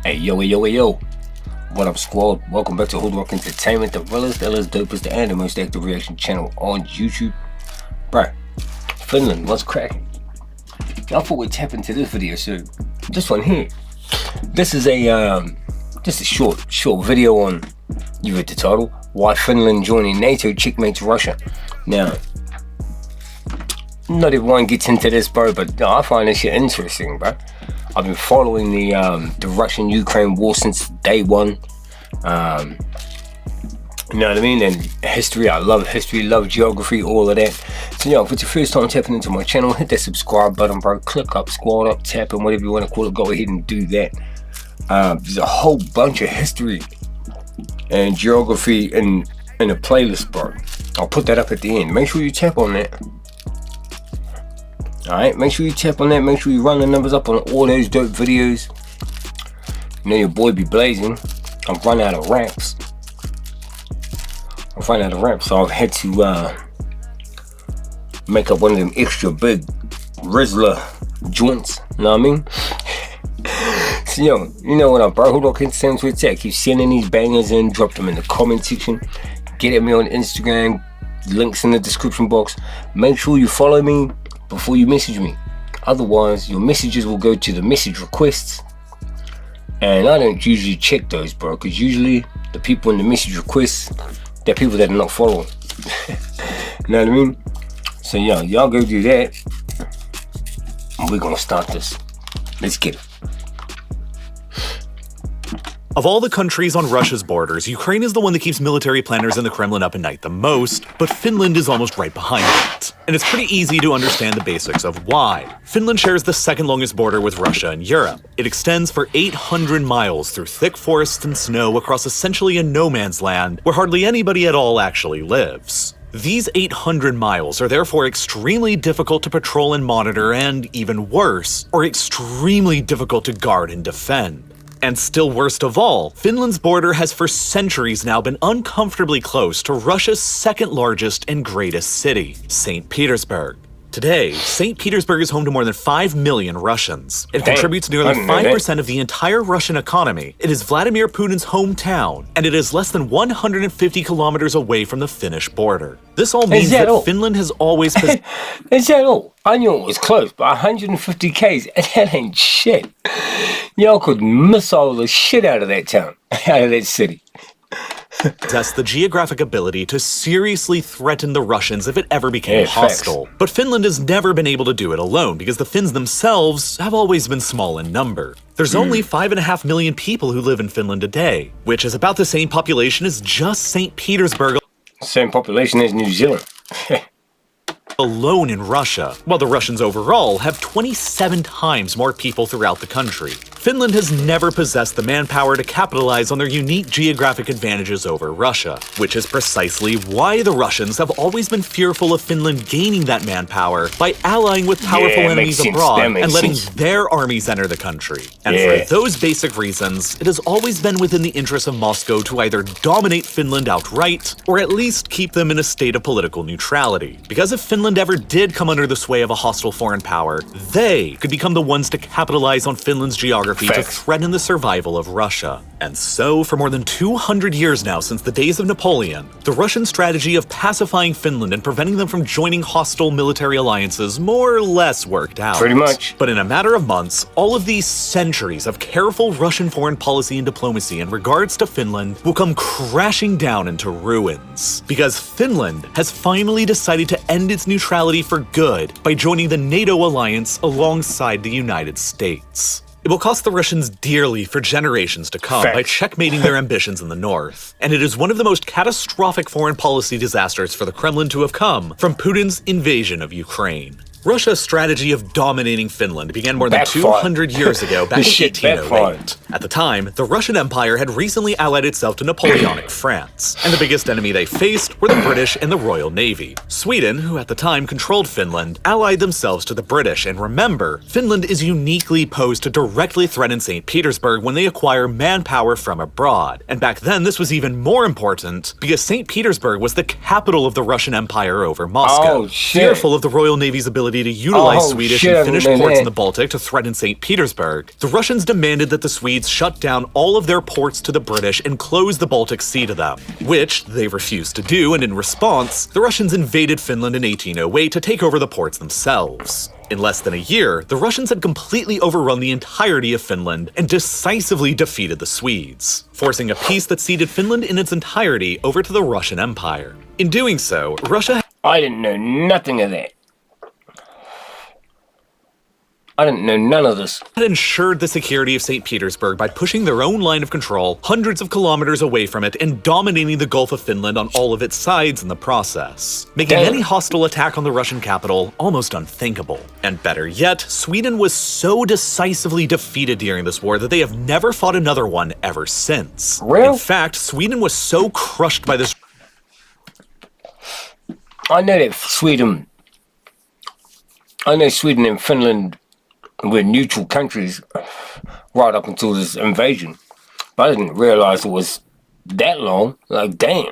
Hey yo, what up squad? Welcome back to HOODROK Entertainment, the realest, dopest, and the most active reaction channel on YouTube. Bruh, Finland, what's cracking? I thought we'd tap into this video, so this one here. This is a just a short video on, you read the title, why Finland joining NATO checkmates Russia. Now, not everyone gets into this, bro, but I find this shit interesting, bro. I've been following the Russian-Ukraine war since day one. You know what I mean? And history, I love history, love geography, all of that. So, if it's your first time tapping into my channel, hit that subscribe button, bro. Click up, scroll up, tap, and whatever you want to call it, go ahead and do that. There's a whole bunch of history and geography in a playlist, bro. I'll put that up at the end. Make sure you tap on that. Alright, make sure you tap on that, make sure you run the numbers up on all those dope videos. You know your boy be blazing. I've run out of raps. So I've had to make up one of them extra big Rizzler joints, you know what I mean? So you know what up, bro? HOODROK Entertainment Twitter tech. Keep sending these bangers in, drop them in the comment section. Get at me on Instagram, links in the description box. Make sure you follow me before you message me, otherwise your messages will go to the message requests, and I don't usually check those, bro, because usually the people in the message requests, they're people that are not following. You know what I mean? So y'all go do that, and we're gonna start this. Let's get it. Of all the countries on Russia's borders, Ukraine is the one that keeps military planners in the Kremlin up at night the most, but Finland is almost right behind it. And it's pretty easy to understand the basics of why. Finland shares the second longest border with Russia in Europe. It extends for 800 miles through thick forests and snow across essentially a no man's land where hardly anybody at all actually lives. These 800 miles are therefore extremely difficult to patrol and monitor, and even worse, are extremely difficult to guard and defend. And still worst of all, Finland's border has for centuries now been uncomfortably close to Russia's second largest and greatest city, St. Petersburg. Today, St. Petersburg is home to more than 5 million Russians. It contributes nearly 5% of the entire Russian economy. It is Vladimir Putin's hometown, and it is less than 150 kilometers away from the Finnish border. This all means that Finland has always possessed... Is that all? I knew it was close, but 150 Ks, that ain't shit. Y'all could missile the shit out of that town, out of that city. Possess the geographic ability to seriously threaten the Russians if it ever became hostile. Facts. But Finland has never been able to do it alone because the Finns themselves have always been small in number. There's only 5.5 million people who live in Finland today, which is about the same population as just St. Petersburg. Same population as New Zealand. Alone in Russia, while the Russians overall have 27 times more people throughout the country. Finland has never possessed the manpower to capitalize on their unique geographic advantages over Russia, which is precisely why the Russians have always been fearful of Finland gaining that manpower by allying with powerful enemies abroad and letting their armies enter the country. And for those basic reasons, it has always been within the interest of Moscow to either dominate Finland outright, or at least keep them in a state of political neutrality. Because if Finland ever did come under the sway of a hostile foreign power, they could become the ones to capitalize on Finland's geography to threaten the survival of Russia. And so, for more than 200 years now since the days of Napoleon, the Russian strategy of pacifying Finland and preventing them from joining hostile military alliances more or less worked out. Pretty much. But in a matter of months, all of these centuries of careful Russian foreign policy and diplomacy in regards to Finland will come crashing down into ruins. Because Finland has finally decided to end its neutrality for good by joining the NATO alliance alongside the United States. It will cost the Russians dearly for generations to come by checkmating their ambitions in the north, and it is one of the most catastrophic foreign policy disasters for the Kremlin to have come from Putin's invasion of Ukraine. Russia's strategy of dominating Finland began more than 200 years ago, back in 1808. At the time, the Russian Empire had recently allied itself to Napoleonic France, and the biggest enemy they faced were the British and the Royal Navy. Sweden, who at the time controlled Finland, allied themselves to the British, and remember, Finland is uniquely posed to directly threaten St. Petersburg when they acquire manpower from abroad. And back then, this was even more important, because St. Petersburg was the capital of the Russian Empire over Moscow. Fearful of the Royal Navy's ability ability to utilize Swedish and Finnish ports in the that. Baltic to threaten St. Petersburg, the Russians demanded that the Swedes shut down all of their ports to the British and close the Baltic Sea to them, which they refused to do, and in response, the Russians invaded Finland in 1808 to take over the ports themselves. In less than a year, the Russians had completely overrun the entirety of Finland and decisively defeated the Swedes, forcing a peace that ceded Finland in its entirety over to the Russian Empire. In doing so, Russia I didn't know nothing of that. I didn't know none of this. had ensured the security of St. Petersburg by pushing their own line of control hundreds of kilometers away from it and dominating the Gulf of Finland on all of its sides in the process, making Damn. any hostile attack on the Russian capital almost unthinkable. And better yet, Sweden was so decisively defeated during this war that they have never fought another one ever since. Really? In fact, Sweden was so crushed by this I know that Sweden and Finland were neutral countries right up until this invasion. But I didn't realize it was that long. Like, damn.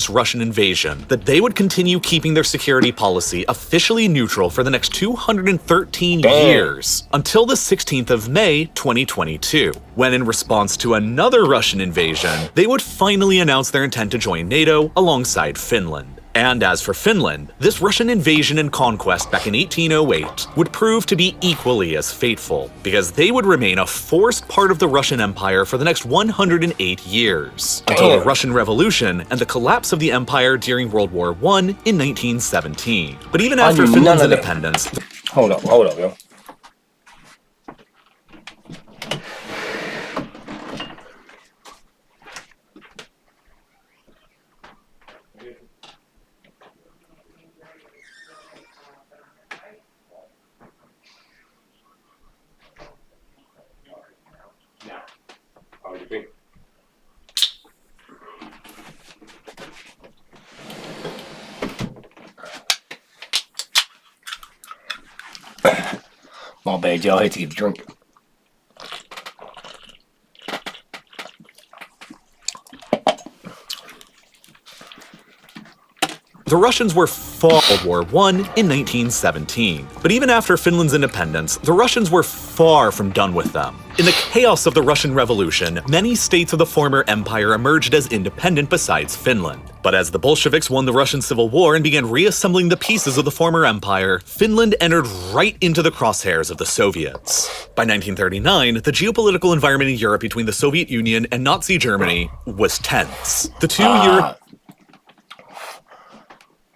Russian invasion, that they would continue keeping their security policy officially neutral for the next 213 years, until the 16th of May, 2022, when in response to another Russian invasion, they would finally announce their intent to join NATO alongside Finland. And as for Finland, this Russian invasion and conquest back in 1808 would prove to be equally as fateful, because they would remain a forced part of the Russian Empire for the next 108 years, until the Russian Revolution and the collapse of the empire during World War I in 1917. But even after knew Finland's none of that. independence, Hold up, yo. My bad, y'all. I had to get a drink. the Russians were fought World War I in 1917. But even after Finland's independence, the Russians were far from done with them. In the chaos of the Russian Revolution, many states of the former empire emerged as independent besides Finland. But as the Bolsheviks won the Russian Civil War and began reassembling the pieces of the former empire, Finland entered right into the crosshairs of the Soviets. By 1939, the geopolitical environment in Europe between the Soviet Union and Nazi Germany was tense. The two Europe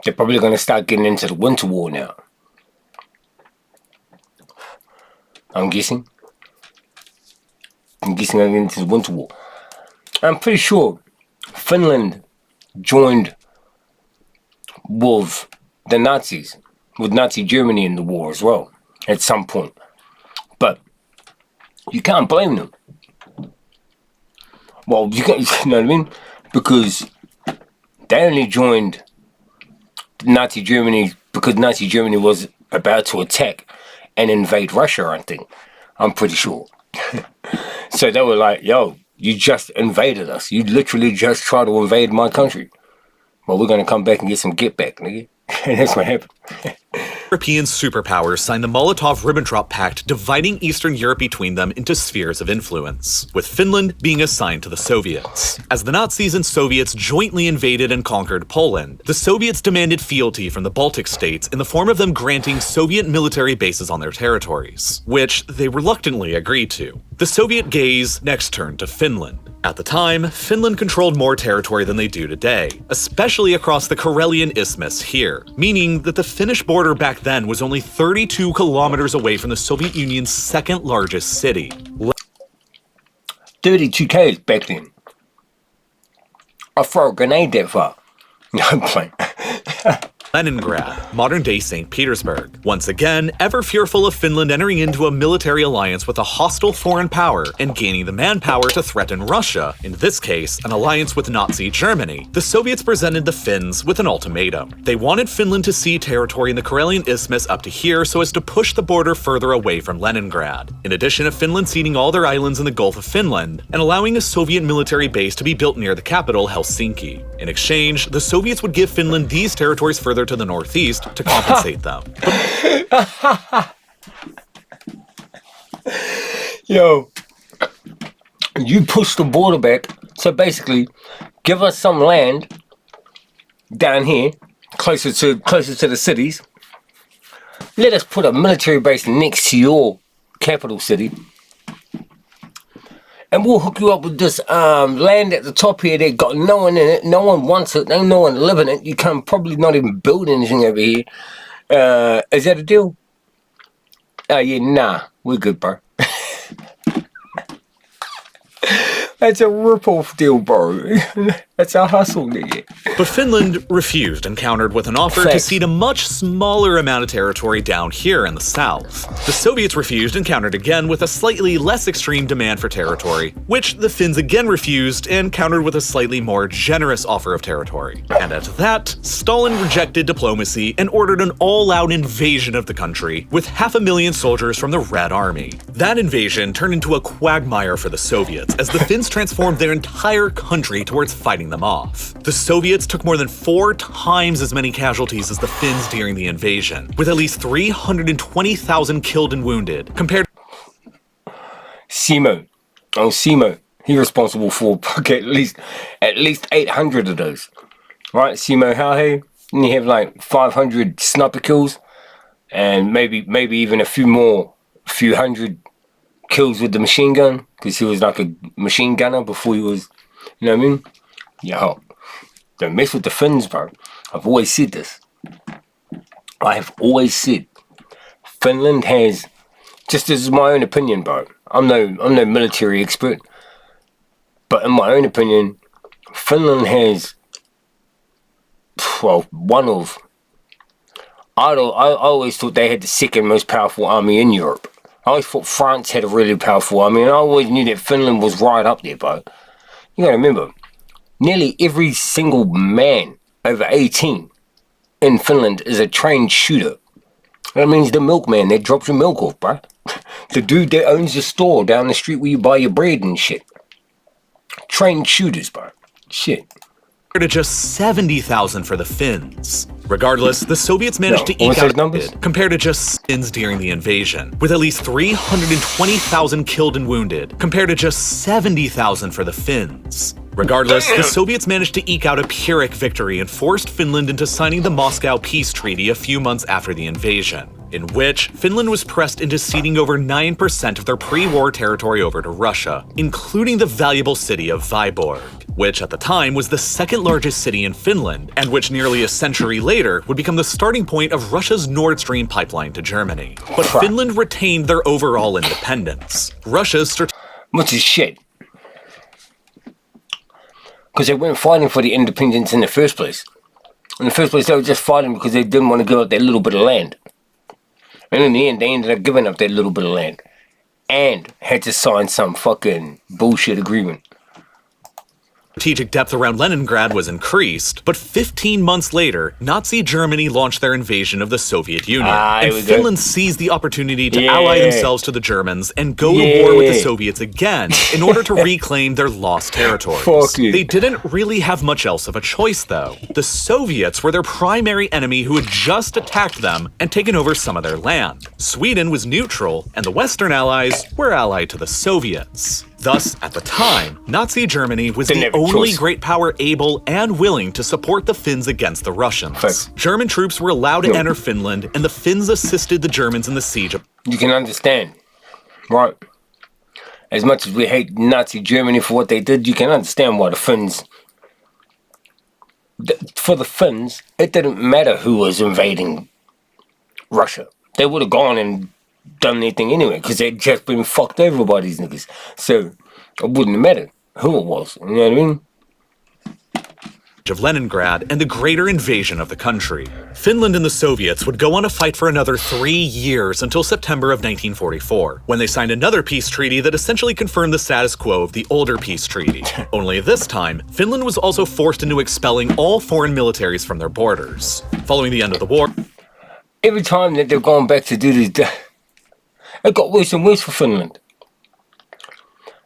They're probably going to start getting into the Winter War now. I'm guessing I'm getting into the Winter War. I'm pretty sure Finland joined with the Nazis, with Nazi Germany in the war as well, at some point. But you can't blame them. Well, you know what I mean? Because they only joined Nazi Germany because Nazi Germany was about to attack and invade Russia, I think. I'm pretty sure. So they were like, yo, you just invaded us. You literally just tried to invade my country. Well, we're going to come back and get some get back, nigga. And that's what happened. European superpowers signed the Molotov-Ribbentrop Pact, dividing Eastern Europe between them into spheres of influence, with Finland being assigned to the Soviets. As the Nazis and Soviets jointly invaded and conquered Poland, the Soviets demanded fealty from the Baltic states in the form of them granting Soviet military bases on their territories, which they reluctantly agreed to. The Soviet gaze next turned to Finland. At the time, Finland controlled more territory than they do today, especially across the Karelian Isthmus here, meaning that the Finnish border back then was only 32 kilometers away from the Soviet Union's second largest city. 32 k's back then. I throw a grenade that far. No, I'm playing. Leningrad, modern-day St. Petersburg. Once again, ever fearful of Finland entering into a military alliance with a hostile foreign power and gaining the manpower to threaten Russia, in this case, an alliance with Nazi Germany, the Soviets presented the Finns with an ultimatum. They wanted Finland to cede territory in the Karelian Isthmus up to here so as to push the border further away from Leningrad, in addition to Finland ceding all their islands in the Gulf of Finland and allowing a Soviet military base to be built near the capital, Helsinki. In exchange, the Soviets would give Finland these territories further further to the northeast to compensate them. Yo, you push the border back, so basically, give us some land down here, closer to the cities. Let us put a military base next to your capital city, and we'll hook you up with this land at the top here that got no one in it. No one wants it. Ain't no one living in it. You can probably not even build anything over here. Is that a deal? Yeah, nah. We're good, bro. That's a rip-off deal, bro. That's a hustle, nigga. But Finland refused and countered with an offer to cede a much smaller amount of territory down here in the south. The Soviets refused and countered again with a slightly less extreme demand for territory, which the Finns again refused and countered with a slightly more generous offer of territory. And at that, Stalin rejected diplomacy and ordered an all-out invasion of the country with 500,000 soldiers from the Red Army. That invasion turned into a quagmire for the Soviets as the Finns transformed their entire country towards fighting them off. The Soviets took more than 4 times as many casualties as the Finns during the invasion, with at least 320,000 killed and wounded, compared Simo. Oh, Simo. He's responsible for at least 800 of those. Right, Simo Halhe. And you have like 500 sniper kills, and maybe even a few hundred kills with the machine gun, because he was like a machine gunner before he was, you know what I mean? Yo, don't mess with the Finns, bro. I've always said this. I have always said Finland has, just as my own opinion, bro. I'm no military expert, but in my own opinion, Finland has, well, I always thought they had the second most powerful army in Europe. I always thought France had a really powerful army, and I always knew that Finland was right up there, bro. You gotta remember, nearly every single man over 18 in Finland is a trained shooter. That means the milkman that drops your milk off, bro. The dude that owns the store down the street where you buy your bread and shit. Trained shooters, bro. Shit. To just 70,000 for the Finns. Regardless, the Soviets managed to eke out numbers compared to just Finns during the invasion, with at least 320,000 killed and wounded, compared to just 70,000 for the Finns. Regardless, the Soviets managed to eke out a Pyrrhic victory and forced Finland into signing the Moscow Peace Treaty a few months after the invasion, in which Finland was pressed into ceding over 9% of their pre-war territory over to Russia, including the valuable city of Vyborg, which at the time was the second largest city in Finland, and which nearly a century later would become the starting point of Russia's Nord Stream pipeline to Germany. But Finland retained their overall independence. Which is shit. Because they weren't fighting for the independence in the first place. In the first place, they were just fighting because they didn't want to give up that little bit of land. And in the end, they ended up giving up that little bit of land. And had to sign some fucking bullshit agreement. Strategic depth around Leningrad was increased, but 15 months later, Nazi Germany launched their invasion of the Soviet Union, and Finland seized the opportunity to ally themselves to the Germans and go to war with the Soviets again in order to reclaim their lost territories. They didn't really have much else of a choice, though. The Soviets were their primary enemy who had just attacked them and taken over some of their land. Sweden was neutral, and the Western allies were allied to the Soviets. Thus, at the time, Nazi Germany was the only great power able and willing to support the Finns against the Russians. German troops were allowed to enter Finland, and the Finns assisted the Germans in the siege of... You can understand, right? As much as we hate Nazi Germany for what they did, you can understand why the Finns... For the Finns, it didn't matter who was invading Russia. They would have gone and done their thing anyway, because they'd just been fucked over by these niggas. So it wouldn't matter who it was, you know what I mean? Of Leningrad and the greater invasion of the country. Finland and the Soviets would go on to fight for another 3 years until September of 1944, when they signed another peace treaty that essentially confirmed the status quo of the older peace treaty. Only this time, Finland was also forced into expelling all foreign militaries from their borders. Following the end of the war... Every time that they've gone back to do this... It got worse and worse for Finland.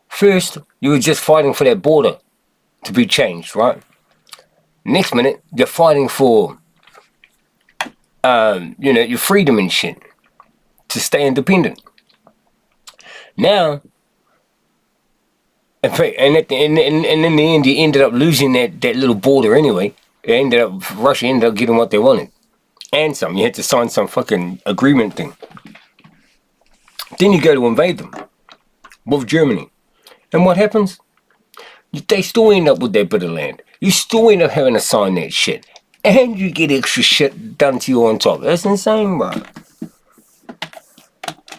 First, you were just fighting for that border to be changed, right? Next minute, you're fighting for your freedom and shit to stay independent. Now, in fact, and in the end, you ended up losing that little border anyway. Russia ended up getting what they wanted. And some. You had to sign some fucking agreement thing. Then you go to invade them with Germany. And what happens? They still end up with that bit of land. You still end up having to sign that shit. And you get extra shit done to you on top. That's insane, bro.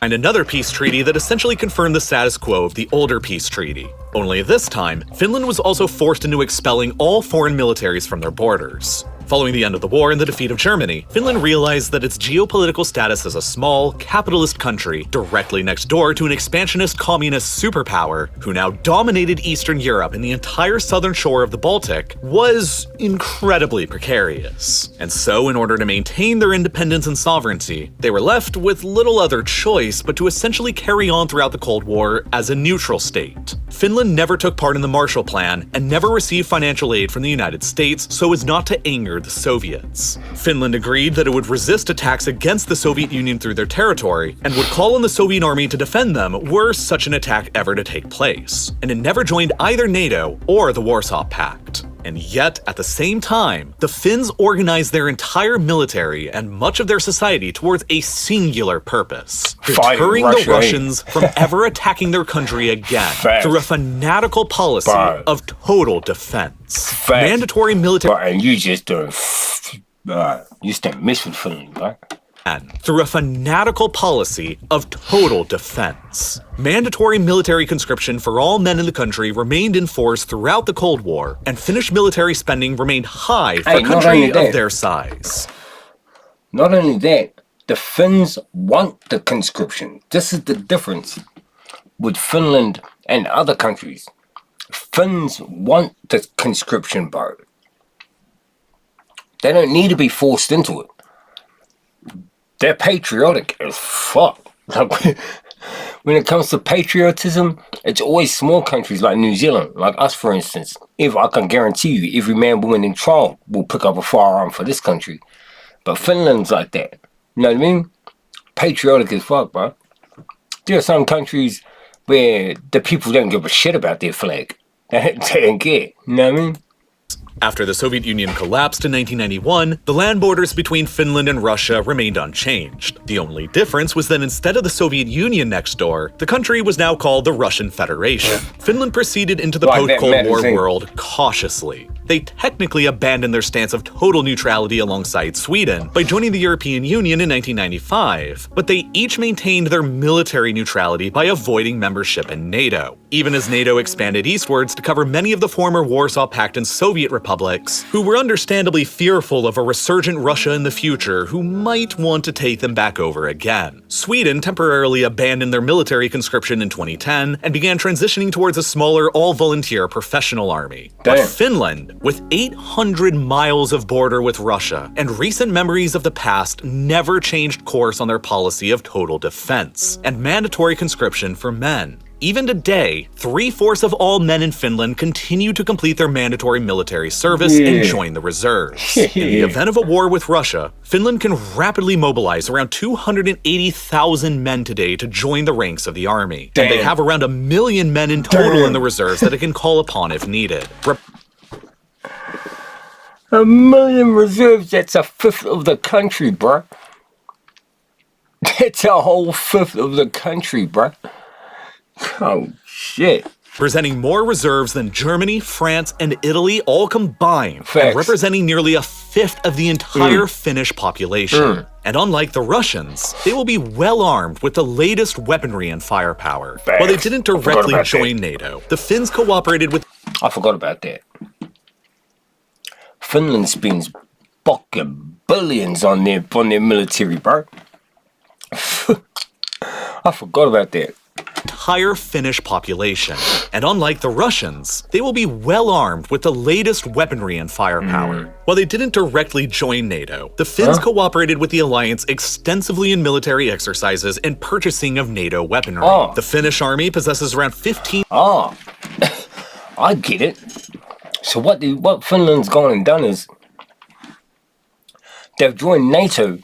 And another peace treaty that essentially confirmed the status quo of the older peace treaty. Only this time, Finland was also forced into expelling all foreign militaries from their borders. Following the end of the war and the defeat of Germany, Finland realized that its geopolitical status as a small, capitalist country directly next door to an expansionist communist superpower who now dominated Eastern Europe and the entire southern shore of the Baltic was incredibly precarious. And so, in order to maintain their independence and sovereignty, they were left with little other choice but to essentially carry on throughout the Cold War as a neutral state. Finland never took part in the Marshall Plan and never received financial aid from the United States so as not to anger the Soviets. Finland agreed that it would resist attacks against the Soviet Union through their territory and would call on the Soviet army to defend them were such an attack ever to take place. And it never joined either NATO or the Warsaw Pact. And yet, at the same time, the Finns organized their entire military and much of their society towards a singular purpose: deterring the Russians from ever attacking their country again through a fanatical policy of total defense. Mandatory military... And you just don't... you just don't mess with Finland, right? Through a fanatical policy of total defense. Mandatory military conscription for all men in the country remained in force throughout the Cold War, and Finnish military spending remained high for a country of their size. Not only that, the Finns want the conscription. This is the difference with Finland and other countries. Finns want the conscription, bro. They don't need to be forced into it. They're patriotic as fuck. Like, when it comes to patriotism, it's always small countries like New Zealand, like us for instance. If I can guarantee you, every man, woman and child will pick up a firearm for this country. But Finland's like that. You know what I mean? Patriotic as fuck, bro. There are some countries where the people don't give a shit about their flag. They don't care. You know what I mean? After the Soviet Union collapsed in 1991, the land borders between Finland and Russia remained unchanged. The only difference was that instead of the Soviet Union next door, the country was now called the Russian Federation. Finland proceeded into the post-Cold War world cautiously. They technically abandoned their stance of total neutrality alongside Sweden by joining the European Union in 1995, but they each maintained their military neutrality by avoiding membership in NATO, even as NATO expanded eastwards to cover many of the former Warsaw Pact and Soviet republics, who were understandably fearful of a resurgent Russia in the future who might want to take them back over again. Sweden temporarily abandoned their military conscription in 2010 and began transitioning towards a smaller, all-volunteer professional army. But Finland, with 800 miles of border with Russia and recent memories of the past, never changed course on their policy of total defense and mandatory conscription for men. Even today, 3/4 of all men in Finland continue to complete their mandatory military service and join the reserves. In the event of a war with Russia, Finland can rapidly mobilize around 280,000 men today to join the ranks of the army. And they have around 1 million men in total in the reserves that it can call upon if needed. 1 million reserves, that's 1/5 of the country, bruh. That's a whole 1/5 of the country, bruh. Oh, shit. Presenting more reserves than Germany, France, and Italy all combined, and representing nearly 1/5 of the entire Finnish population. And unlike the Russians, they will be well armed with the latest weaponry and firepower. While they didn't directly join NATO, the Finns cooperated with... I forgot about that. Finland spends fucking billions on their military, bro. I forgot about that. Entire Finnish population. And unlike the Russians, they will be well armed with the latest weaponry and firepower. While they didn't directly join NATO, the Finns cooperated with the alliance extensively in military exercises and purchasing of NATO weaponry. The Finnish army possesses around 15... I get it. So what Finland's gone and done is they've joined NATO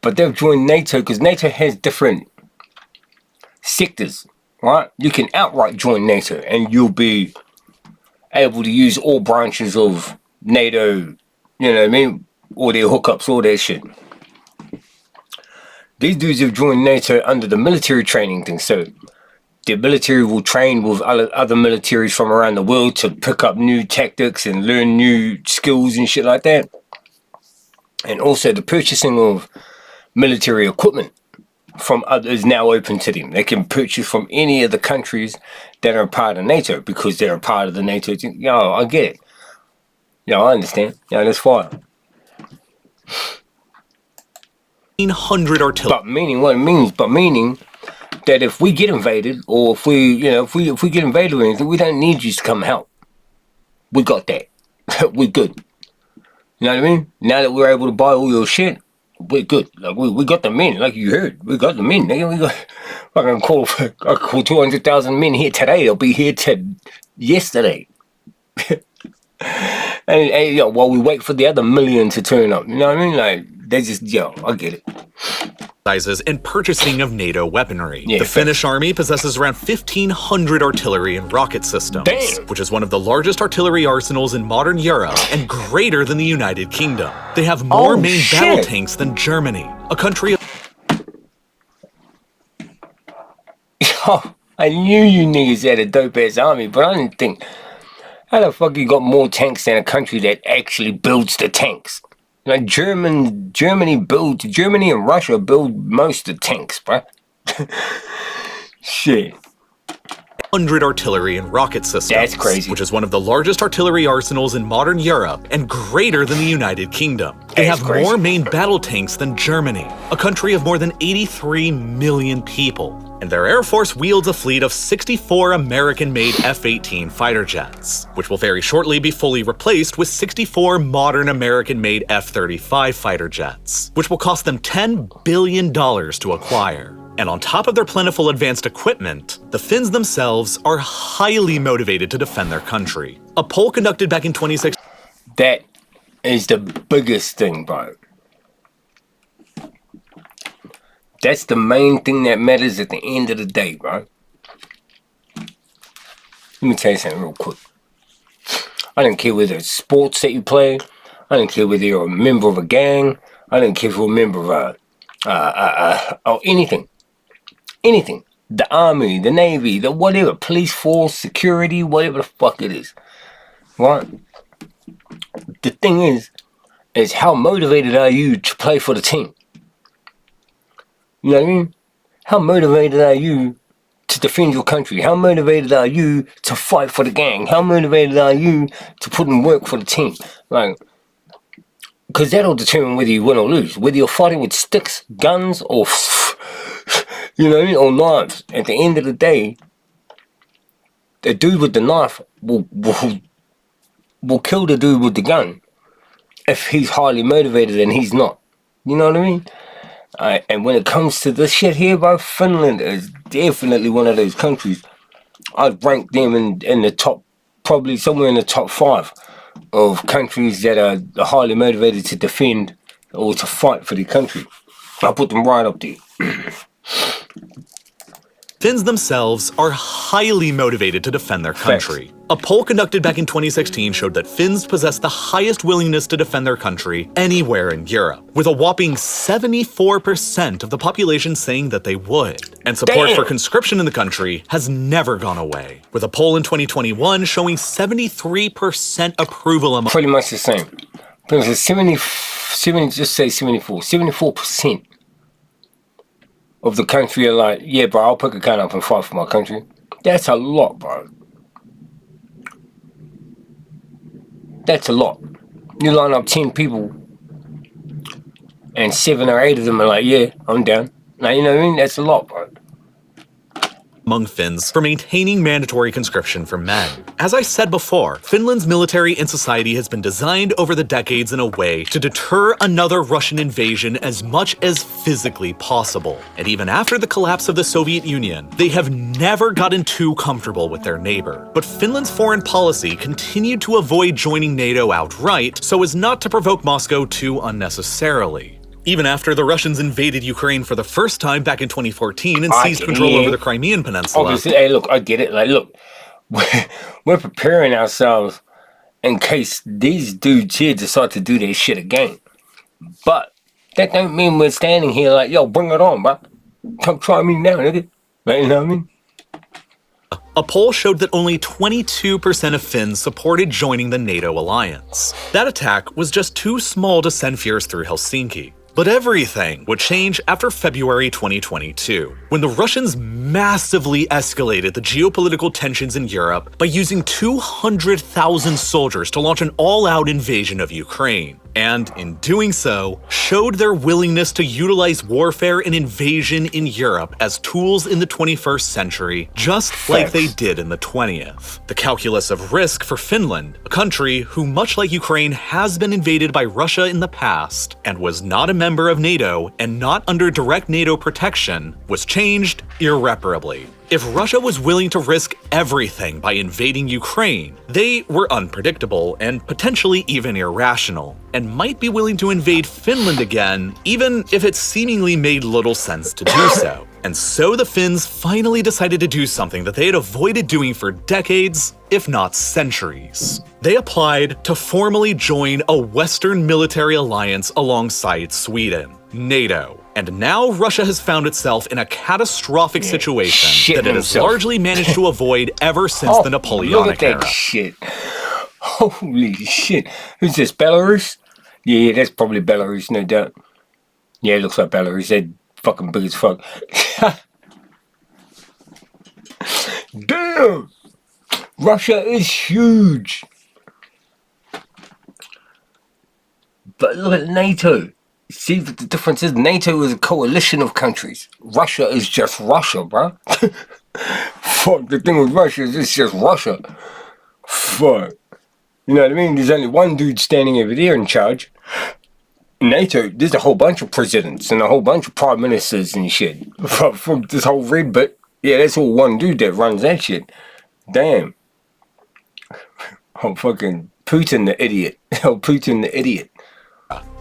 but they've joined NATO because NATO has different sectors, right? You can outright join NATO and you'll be able to use all branches of NATO, you know what I mean? All their hookups, all that shit. These dudes have joined NATO under the military training thing, so the military will train with other militaries from around the world to pick up new tactics and learn new skills and shit like that. And also the purchasing of military equipment from others now open to them. They can purchase from any of the countries that are part of NATO because they're a part of the NATO team. Yo, I get it. Yo, I understand. Yo, that's fine. 1,500 artillery. But meaning what it means, meaning that if we get invaded, or if we, you know, if we get invaded or anything, we don't need you to come help. We got that. We're good. You know what I mean? Now that we're able to buy all your shit, we're good. Like we got the men, like you heard. We got the men. Nigga. We got. I call 200,000 men here today. They'll be here yesterday. and yo, while we wait for the other million to turn up, you know what I mean? Like they just, yo, I get it. And purchasing of NATO weaponry. Yeah, the Finnish army possesses around 1,500 artillery and rocket systems, which is one of the largest artillery arsenals in modern Europe and greater than the United Kingdom. They have more main battle tanks than Germany, a country of... Yo, I knew you niggas had a dope-ass army, but I didn't think, how the fuck you got more tanks than a country that actually builds the tanks? Like Germany and Russia build most of the tanks, bro. Shit. 100 artillery and rocket systems. That's crazy. Which is one of the largest artillery arsenals in modern Europe and greater than the United Kingdom. They have more main battle tanks than Germany, a country of more than 83 million people. And their Air Force wields a fleet of 64 American-made F-18 fighter jets, which will very shortly be fully replaced with 64 modern American-made F-35 fighter jets, which will cost them $10 billion to acquire. And on top of their plentiful advanced equipment, the Finns themselves are highly motivated to defend their country. A poll conducted back in 2016... That is the biggest thing, bro. That's the main thing that matters at the end of the day, bro. Let me tell you something real quick. I don't care whether it's sports that you play. I don't care whether you're a member of a gang. I don't care if you're a member of or anything. Anything. The army, the navy, the whatever, police force, security, whatever the fuck it is. Right? The thing is how motivated are you to play for the team? You know what I mean? How motivated are you to defend your country? How motivated are you to fight for the gang? How motivated are you to put in work for the team? Like, because that'll determine whether you win or lose. Whether you're fighting with sticks, guns, or, you know what I mean, or knives. At the end of the day, the dude with the knife will kill the dude with the gun if he's highly motivated and he's not. You know what I mean? And when it comes to this shit here, bro, Finland is definitely one of those countries. I'd rank them in the top, probably somewhere in the top 5 of countries that are highly motivated to defend or to fight for the country. I'll put them right up there. Finns themselves are highly motivated to defend their country. Facts. A poll conducted back in 2016 showed that Finns possess the highest willingness to defend their country anywhere in Europe, with a whopping 74% of the population saying that they would. And support for conscription in the country has never gone away, with a poll in 2021 showing 73% approval among... Pretty much the same. Pretty much 70, just say 74% of the country are like, yeah, bro, I'll pick a gun up and fight for my country. That's a lot, bro. That's a lot. You line up 10 people and 7 or 8 of them are like, yeah, I'm down. Now, you know what I mean? That's a lot, bro. Among Finns for maintaining mandatory conscription for men. As I said before, Finland's military and society has been designed over the decades in a way to deter another Russian invasion as much as physically possible. And even after the collapse of the Soviet Union, they have never gotten too comfortable with their neighbor. But Finland's foreign policy continued to avoid joining NATO outright so as not to provoke Moscow too unnecessarily. Even after the Russians invaded Ukraine for the first time back in 2014 and seized control over the Crimean Peninsula. Obviously, hey, look, I get it. Like, look, we're preparing ourselves in case these dudes here decide to do their shit again. But that don't mean we're standing here like, yo, bring it on, bro. Come try me now, nigga. Like, you know what I mean? A poll showed that only 22% of Finns supported joining the NATO alliance. That attack was just too small to send fears through Helsinki. But everything would change after February 2022, when the Russians massively escalated the geopolitical tensions in Europe by using 200,000 soldiers to launch an all-out invasion of Ukraine. And in doing so, showed their willingness to utilize warfare and invasion in Europe as tools in the 21st century, just like they did in the 20th. The calculus of risk for Finland, a country who, much like Ukraine, has been invaded by Russia in the past and was not a member of NATO and not under direct NATO protection, was changed irreparably. If Russia was willing to risk everything by invading Ukraine, they were unpredictable and potentially even irrational, and might be willing to invade Finland again, even if it seemingly made little sense to do so. And so the Finns finally decided to do something that they had avoided doing for decades, if not centuries. They applied to formally join a Western military alliance alongside Sweden, NATO. And now Russia has found itself in a catastrophic situation that it has largely managed to avoid ever since the Napoleonic era. Look at that shit. Holy shit. Who's this, Belarus? Yeah, that's probably Belarus, no doubt. Yeah, it looks like Belarus. They're fucking big as fuck. Damn! Russia is huge. But look at NATO. See what the difference is? NATO is a coalition of countries. Russia is just Russia, bro. Fuck, the thing with Russia is it's just Russia. Fuck. You know what I mean? There's only one dude standing over there in charge. NATO, there's a whole bunch of presidents and a whole bunch of prime ministers and shit. From this whole red bit. Yeah, that's all one dude that runs that shit. Damn. Oh, fucking Putin the idiot. Oh, Putin the idiot.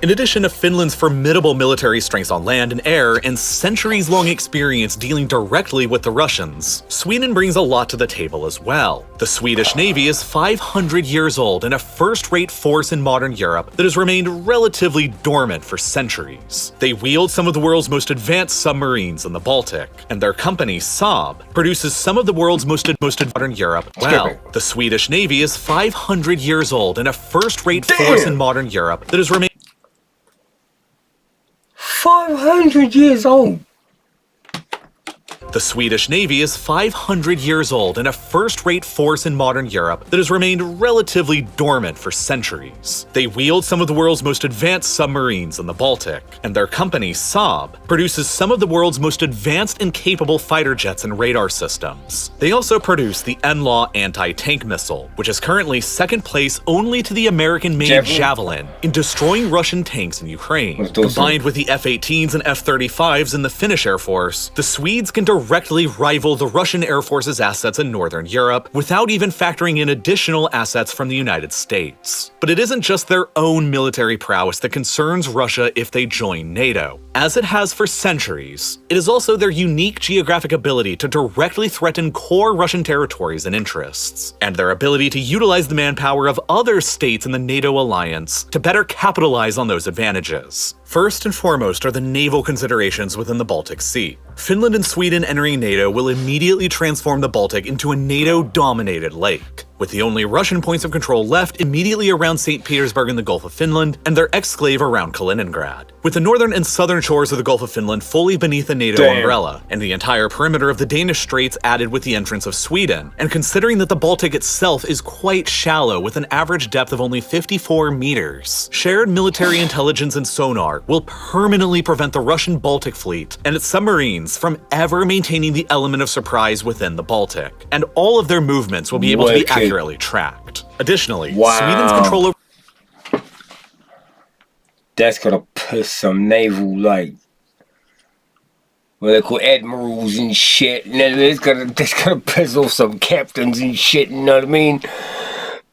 In addition to Finland's formidable military strengths on land and air and centuries-long experience dealing directly with the Russians, Sweden brings a lot to the table as well. The Swedish Navy is 500 years old and a first-rate force in modern Europe that has remained relatively dormant for centuries. They wield some of the world's most advanced submarines in the Baltic, and their company, Saab, produces some of the world's most modern Europe. Well, the Swedish Navy is 500 years old and a first-rate force in modern Europe that has remained 500 years old. The Swedish Navy is 500 years old and a first-rate force in modern Europe that has remained relatively dormant for centuries. They wield some of the world's most advanced submarines in the Baltic, and their company, Saab, produces some of the world's most advanced and capable fighter jets and radar systems. They also produce the NLAW anti-tank missile, which is currently second place only to the American-made Javelin in destroying Russian tanks in Ukraine. Combined with the F-18s and F-35s in the Finnish Air Force, the Swedes can directly rival the Russian Air Force's assets in Northern Europe without even factoring in additional assets from the United States. But it isn't just their own military prowess that concerns Russia if they join NATO. As it has for centuries, it is also their unique geographic ability to directly threaten core Russian territories and interests, and their ability to utilize the manpower of other states in the NATO alliance to better capitalize on those advantages. First and foremost are the naval considerations within the Baltic Sea. Finland and Sweden entering NATO will immediately transform the Baltic into a NATO-dominated lake, with the only Russian points of control left immediately around St. Petersburg in the Gulf of Finland and their exclave around Kaliningrad. With the northern and southern shores of the Gulf of Finland fully beneath the NATO umbrella, and the entire perimeter of the Danish Straits added with the entrance of Sweden, and considering that the Baltic itself is quite shallow with an average depth of only 54 meters, shared military intelligence and sonar will permanently prevent the Russian Baltic Fleet and its submarines from ever maintaining the element of surprise within the Baltic, and all of their movements will be able to be accurately tracked. Additionally, Sweden's control over that's gonna piss some naval, like, what they call admirals and shit. You know, that's gonna piss off some captains and shit. You know what I mean?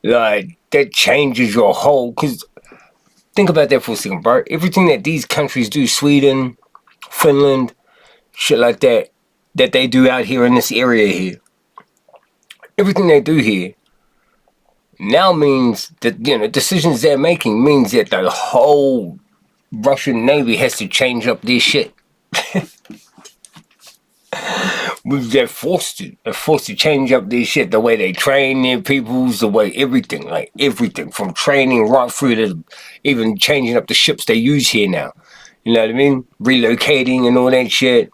Like, that changes your whole, cause think about that for a second, bro. Everything that these countries do, Sweden, Finland, shit like that, that they do out here in this area here, everything they do here now means that, you know, decisions they're making means that the whole Russian Navy has to change up their shit. They're forced to. They're forced to change up their shit. The way they train their peoples, the way everything, like everything, from training right through to even changing up the ships they use here now. You know what I mean? Relocating and all that shit.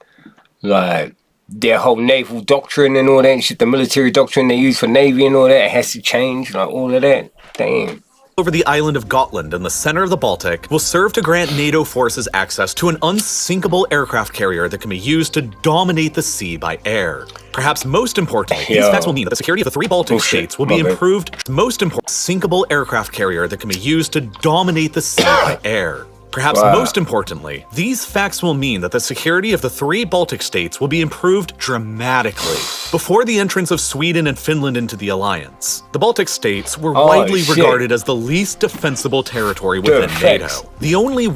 Like their whole naval doctrine and all that shit, the military doctrine they use for Navy and all that, it has to change. Like all of that. Damn. Over the island of Gotland in the center of the Baltic will serve to grant NATO forces access to an unsinkable aircraft carrier that can be used to dominate the sea by air. Perhaps most importantly, these facts will mean that the security of the 3 Baltic states will be improved. Most important, sinkable aircraft carrier that can be used to dominate the sea by air. Perhaps most importantly, these facts will mean that the security of the 3 Baltic states will be improved dramatically. Before the entrance of Sweden and Finland into the alliance, the Baltic states were widely regarded as the least defensible territory within NATO. The only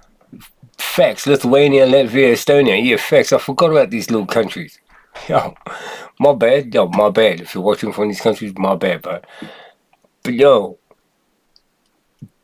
facts, Lithuania, Latvia, Estonia, yeah, facts. I forgot about these little countries. Yo, my bad. Yo, my bad. If you're watching from these countries, my bad, but yo,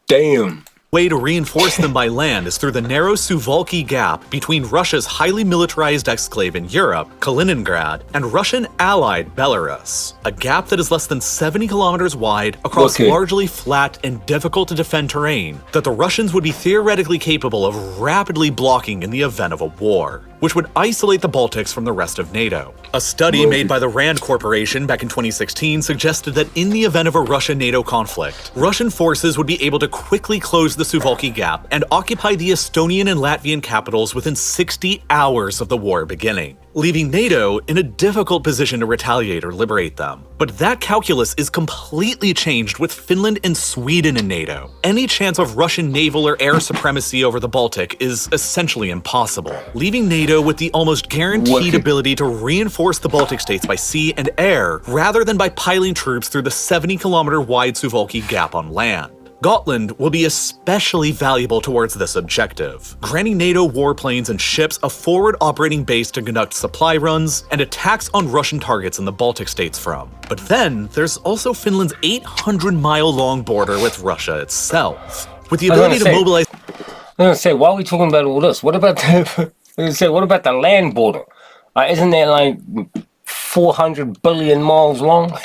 damn. way to reinforce them by land is through the narrow Suwalki Gap between Russia's highly militarized exclave in Europe, Kaliningrad, and Russian allied Belarus. A gap that is less than 70 kilometers wide across largely flat and difficult to defend terrain that the Russians would be theoretically capable of rapidly blocking in the event of a war, which would isolate the Baltics from the rest of NATO. A study made by the RAND Corporation back in 2016 suggested that in the event of a Russia-NATO conflict, Russian forces would be able to quickly close the Suwalki Gap and occupy the Estonian and Latvian capitals within 60 hours of the war beginning, leaving NATO in a difficult position to retaliate or liberate them. But that calculus is completely changed with Finland and Sweden in NATO. Any chance of Russian naval or air supremacy over the Baltic is essentially impossible, leaving NATO with the almost guaranteed ability to reinforce the Baltic states by sea and air, rather than by piling troops through the 70-kilometer wide Suwalki Gap on land. Gotland will be especially valuable towards this objective, granting NATO warplanes and ships a forward operating base to conduct supply runs and attacks on Russian targets in the Baltic states from. But then, there's also Finland's 800-mile-long border with Russia itself, with the ability to mobilize— I was gonna say, why are we talking about all this? What about what about the land border? Isn't that like 400 billion miles long?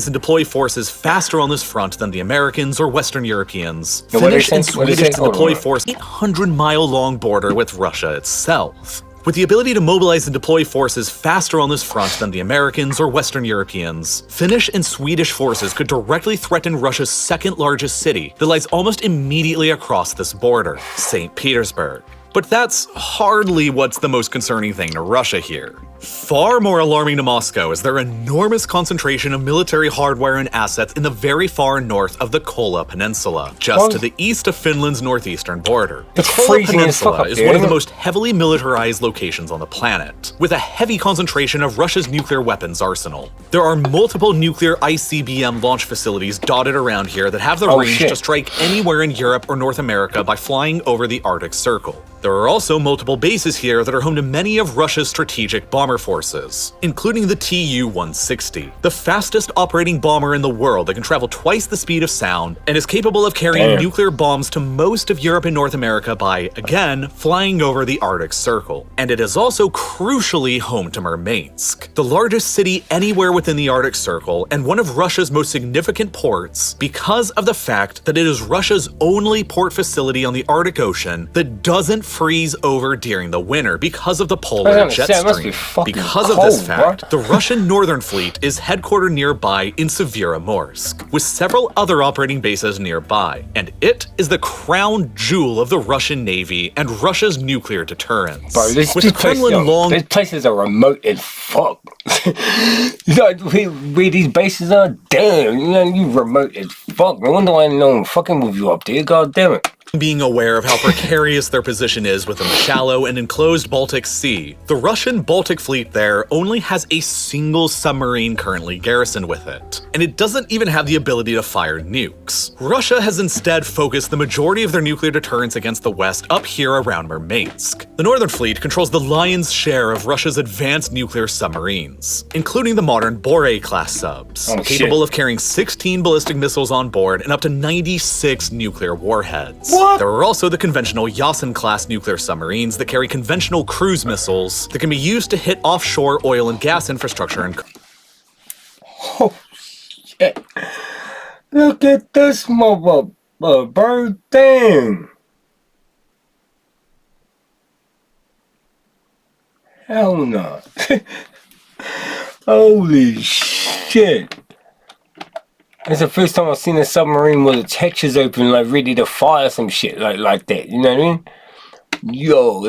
and deploy forces faster on this front than the Americans or Western Europeans. Finnish and Swedish to deploy force 800-mile-long border with Russia itself. With the ability to mobilize and deploy forces faster on this front than the Americans or Western Europeans, Finnish and Swedish forces could directly threaten Russia's second-largest city that lies almost immediately across this border, St. Petersburg. But that's hardly what's the most concerning thing to Russia here. Far more alarming to Moscow is their enormous concentration of military hardware and assets in the very far north of the Kola Peninsula, just to the east of Finland's northeastern border. The Kola Peninsula is one of the most heavily militarized locations on the planet, with a heavy concentration of Russia's nuclear weapons arsenal. There are multiple nuclear ICBM launch facilities dotted around here that have the range to strike anywhere in Europe or North America by flying over the Arctic Circle. There are also multiple bases here that are home to many of Russia's strategic bomber forces, including the Tu-160, the fastest operating bomber in the world that can travel twice the speed of sound and is capable of carrying nuclear bombs to most of Europe and North America by, again, flying over the Arctic Circle. And it is also crucially home to Murmansk, the largest city anywhere within the Arctic Circle and one of Russia's most significant ports because of the fact that it is Russia's only port facility on the Arctic Ocean that doesn't freeze over during the winter because of the polar jet stream. Because of this fact, the Russian Northern Fleet is headquartered nearby in Severomorsk, with several other operating bases nearby, and it is the crown jewel of the Russian Navy and Russia's nuclear deterrence. Bro, this place is a remote as fuck. You know where these bases are? Damn, you remote as fuck. No wonder I ain't no fucking with you up there, god damn it. Being aware of how precarious their position is within the shallow and enclosed Baltic Sea, the Russian Baltic fleet there only has a single submarine currently garrisoned with it, and it doesn't even have the ability to fire nukes. Russia has instead focused the majority of their nuclear deterrence against the West up here around Murmansk. The Northern Fleet controls the lion's share of Russia's advanced nuclear submarines, including the modern Bore-class subs, capable of carrying 16 ballistic missiles on board and up to 96 nuclear warheads. What? There are also the conventional Yasen-class nuclear submarines that carry conventional cruise missiles that can be used to hit offshore oil and gas infrastructure and... Oh, shit. Look at this bird thing. Hell no. Holy shit. It's the first time I've seen a submarine where the texture's open, like ready to fire some shit like that. You know what I mean? Yo,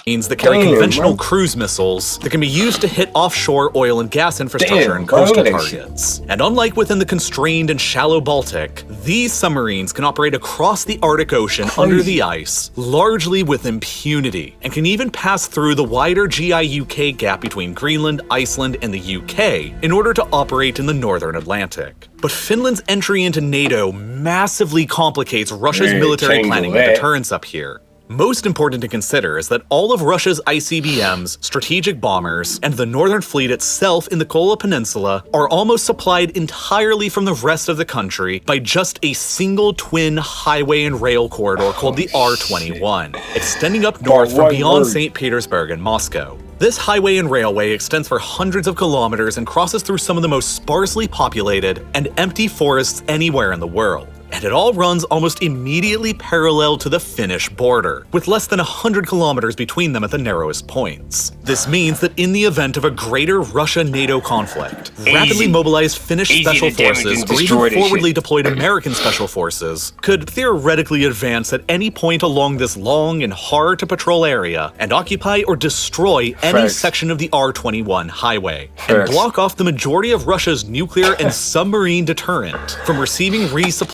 it's that carry conventional cruise missiles that can be used to hit offshore oil and gas infrastructure and coastal targets. And unlike within the constrained and shallow Baltic, these submarines can operate across the Arctic Ocean under the ice, largely with impunity, and can even pass through the wider GI-UK gap between Greenland, Iceland, and the UK in order to operate in the northern Atlantic. But Finland's entry into NATO massively complicates Russia's military planning and deterrence up here. Most important to consider is that all of Russia's ICBMs, strategic bombers, and the Northern Fleet itself in the Kola Peninsula are almost supplied entirely from the rest of the country by just a single twin highway and rail corridor called the R21, extending up north from beyond St. Petersburg and Moscow. This highway and railway extends for hundreds of kilometers and crosses through some of the most sparsely populated and empty forests anywhere in the world. And it all runs almost immediately parallel to the Finnish border, with less than 100 kilometers between them at the narrowest points. This means that in the event of a greater Russia-NATO conflict, rapidly mobilized Finnish special forces or even forwardly deployed American special forces could theoretically advance at any point along this long and hard-to-patrol area and occupy or destroy any section of the R21 highway, and block off the majority of Russia's nuclear and submarine deterrent from receiving resupply.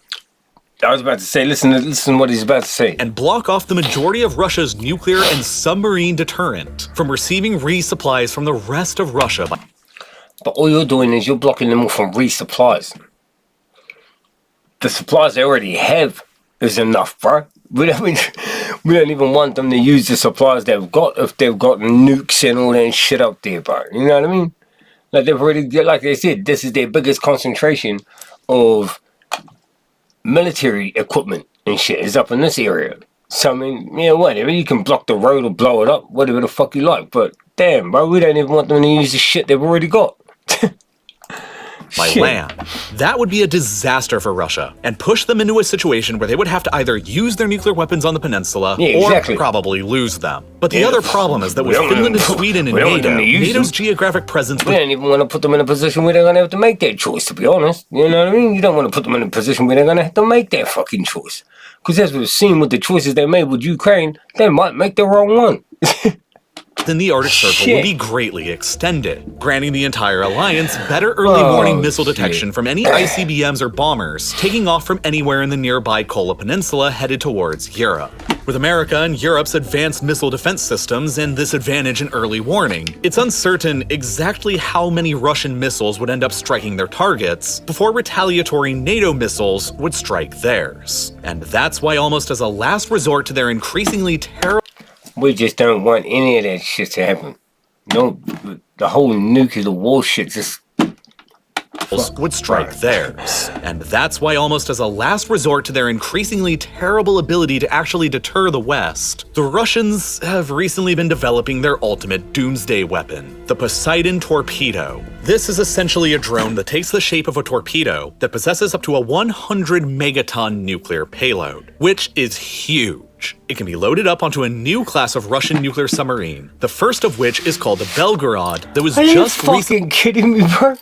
I was about to say, listen what he's about to say. And block off the majority of Russia's nuclear and submarine deterrent from receiving resupplies from the rest of Russia. But all you're doing is you're blocking them off from resupplies. The supplies they already have is enough, bro. We don't even want them to use the supplies they've got if they've got nukes and all that shit up there, bro. You know what I mean? Like they've already, like they said, this is their biggest concentration of military equipment and shit is up in this area. So I mean, yeah, whatever, you can block the road or blow it up, whatever the fuck you like, but damn, bro, we don't even want them to use the shit they've already got. By land. That would be a disaster for Russia and push them into a situation where they would have to either use their nuclear weapons on the peninsula or probably lose them. But the other problem is that with Finland and Sweden in NATO, NATO's geographic presence... We don't even want to put them in a position where they're going to have to make that choice, to be honest. You know what I mean? You don't want to put them in a position where they're going to have to make that fucking choice. Because as we've seen with the choices they made with Ukraine, they might make the wrong one. Then the Arctic Circle would be greatly extended, granting the entire alliance better early warning missile detection from any ICBMs or bombers taking off from anywhere in the nearby Kola Peninsula headed towards Europe. With America and Europe's advanced missile defense systems and this advantage in early warning, it's uncertain exactly how many Russian missiles would end up striking their targets before retaliatory NATO missiles would strike theirs. And that's why, almost as a last resort to their increasingly terrible... We just don't want any of that shit to happen. No, the whole nuclear war shit just... would strike theirs. And that's why, almost as a last resort to their increasingly terrible ability to actually deter the West, the Russians have recently been developing their ultimate doomsday weapon, the Poseidon torpedo. This is essentially a drone that takes the shape of a torpedo that possesses up to a 100 megaton nuclear payload, which is huge. It can be loaded up onto a new class of Russian nuclear submarine, the first of which is called the Belgorod, that was just recently... Are you fucking kidding me, bro?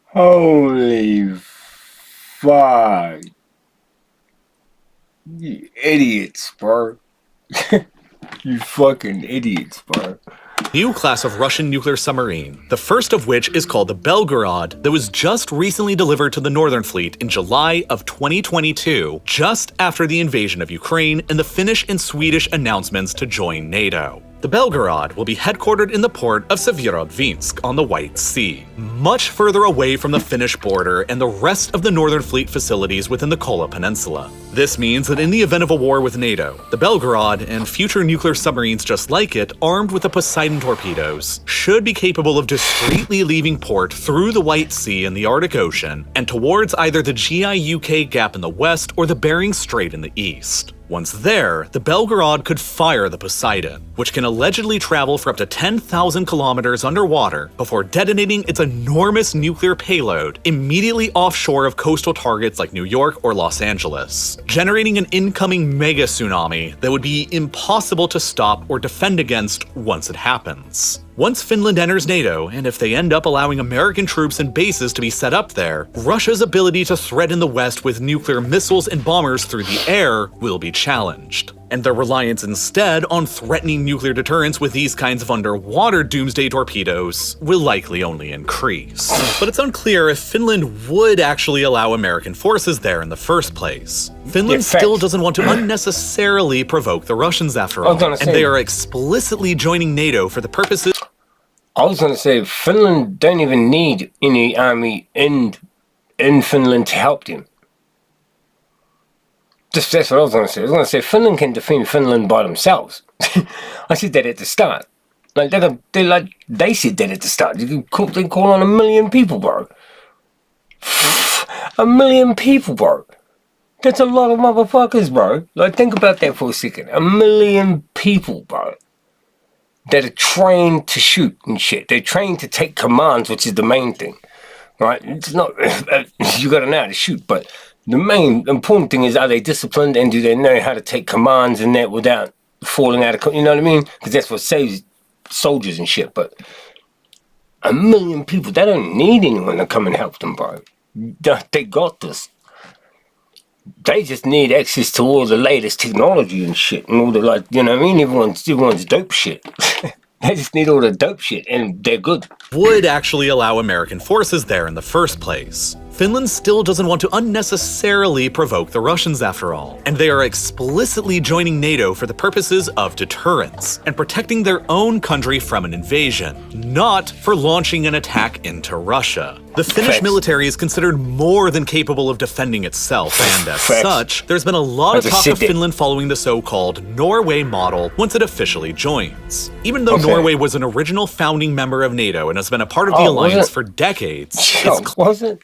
Holy fuck. You idiots, bro. You fucking idiots, bro. new class of Russian nuclear submarine, the first of which is called the Belgorod, that was just recently delivered to the Northern Fleet in July of 2022, just after the invasion of Ukraine and the Finnish and Swedish announcements to join NATO. The Belgorod will be headquartered in the port of Severodvinsk on the White Sea, much further away from the Finnish border and the rest of the Northern Fleet facilities within the Kola Peninsula. This means that in the event of a war with NATO, the Belgorod and future nuclear submarines just like it, armed with the Poseidon torpedoes, should be capable of discreetly leaving port through the White Sea and the Arctic Ocean and towards either the GI-UK Gap in the west or the Bering Strait in the east. Once there, the Belgorod could fire the Poseidon, which can allegedly travel for up to 10,000 kilometers underwater before detonating its enormous nuclear payload immediately offshore of coastal targets like New York or Los Angeles, generating an incoming mega tsunami that would be impossible to stop or defend against once it happens. Once Finland enters NATO, and if they end up allowing American troops and bases to be set up there, Russia's ability to threaten the West with nuclear missiles and bombers through the air will be challenged. And their reliance instead on threatening nuclear deterrence with these kinds of underwater doomsday torpedoes will likely only increase. But it's unclear if Finland would actually allow American forces there in the first place. Finland still doesn't want to unnecessarily provoke the Russians after all, and they are explicitly joining NATO for the purposes— I was going to say, Finland don't even need any army in Finland to help them. That's what I was going to say. I was going to say Finland can defend Finland by themselves. I said that at the start. They said that at the start. They call on 1 million people, bro. 1 million people, bro. That's a lot of motherfuckers, bro. Like, think about that for a second. 1 million people, bro, that are trained to shoot and shit. They're trained to take commands, which is the main thing, right? It's not you got to know how to shoot, but the main important thing is, are they disciplined and do they know how to take commands and that without falling out of, you know what I mean? Because that's what saves soldiers and shit. But 1 million people, they don't need anyone to come and help them, bro. They got this. They just need access to all the latest technology and shit and all the, like, you know what I mean? Everyone's dope shit. They just need all the dope shit and they're good. Would actually allow American forces there in the first place. Finland still doesn't want to unnecessarily provoke the Russians after all, and they are explicitly joining NATO for the purposes of deterrence and protecting their own country from an invasion, not for launching an attack into Russia. The Finnish military is considered more than capable of defending itself, and as such, there's been a lot of talk of Finland following the so-called Norway model once it officially joins. Even though Norway was an original founding member of NATO and has been a part of the alliance for decades, was it?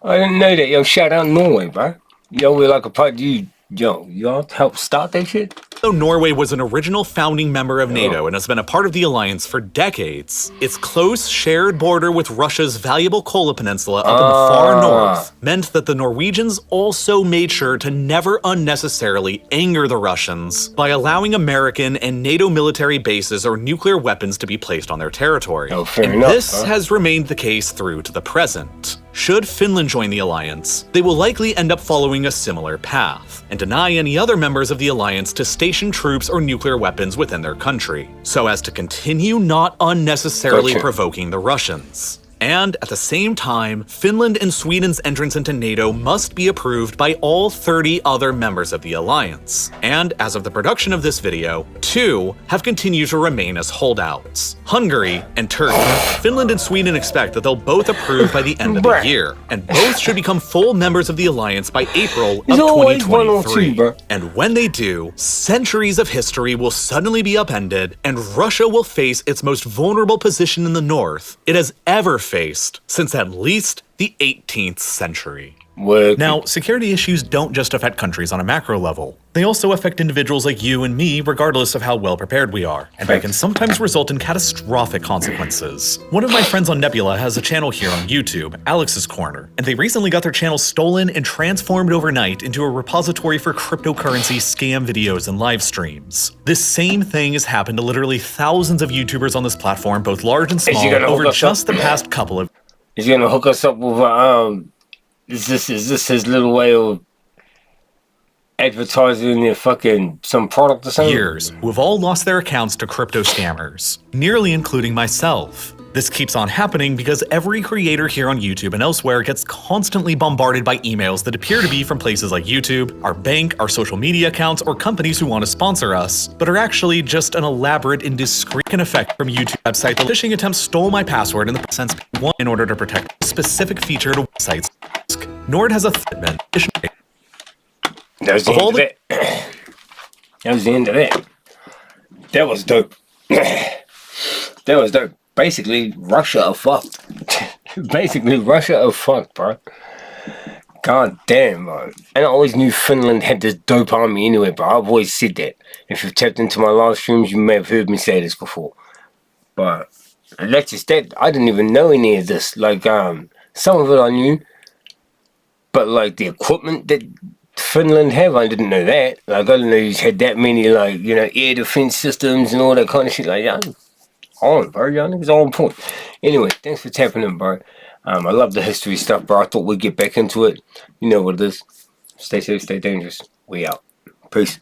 I didn't know that. Yo, shout out Norway, bro. Yo, we're like a part. Y'all help start that shit? Though Norway was an original founding member of NATO and has been a part of the alliance for decades, its close shared border with Russia's valuable Kola Peninsula up in the far north meant that the Norwegians also made sure to never unnecessarily anger the Russians by allowing American and NATO military bases or nuclear weapons to be placed on their territory. This has remained the case through to the present. Should Finland join the alliance, they will likely end up following a similar path and deny any other members of the alliance to station troops or nuclear weapons within their country, so as to continue not unnecessarily provoking the Russians. And at the same time, Finland and Sweden's entrance into NATO must be approved by all 30 other members of the alliance. And as of the production of this video, 2 have continued to remain as holdouts: Hungary and Turkey. Finland and Sweden expect that they'll both approve by the end of the year, and both should become full members of the alliance by April of 2023. And when they do, centuries of history will suddenly be upended, and Russia will face its most vulnerable position in the north it has ever faced since at least the 18th century. Now, security issues don't just affect countries on a macro level. They also affect individuals like you and me, regardless of how well prepared we are, and they can sometimes result in catastrophic consequences. One of my friends on Nebula has a channel here on YouTube, Alex's Corner, and they recently got their channel stolen and transformed overnight into a repository for cryptocurrency scam videos and live streams. This same thing has happened to literally thousands of YouTubers on this platform, both large and small, over just the past couple of— Is he gonna hook us up with is this his little way of advertising their fucking some product or something. Years who have all lost their accounts to crypto scammers, nearly including myself. This keeps on happening because every creator here on YouTube and elsewhere gets constantly bombarded by emails that appear to be from places like YouTube, our bank, our social media accounts, or companies who want to sponsor us, but are actually just an elaborate and discreet effect from YouTube website. The phishing attempt stole my password in the sense one in order to protect a specific feature to websites. Nord has a threat. That was the end of that. That was the end of that. That was dope. That was dope. Basically, Russia are fucked. Basically, Russia are fucked, bro. God damn, bro. And I always knew Finland had this dope army anyway, bro. I've always said that. If you've tapped into my live streams, you may have heard me say this before. But that's just that. I didn't even know any of this. Like, some of it I knew. But, like, the equipment that Finland have, I didn't know that. Like, I didn't know you had that many, like, you know, air defense systems and all that kind of shit. Like, yeah. On, bro. Y'all niggas on point. Anyway, thanks for tapping in, bro. I love the history stuff, bro. I thought we'd get back into it. You know what it is. Stay safe, stay dangerous. We out. Peace.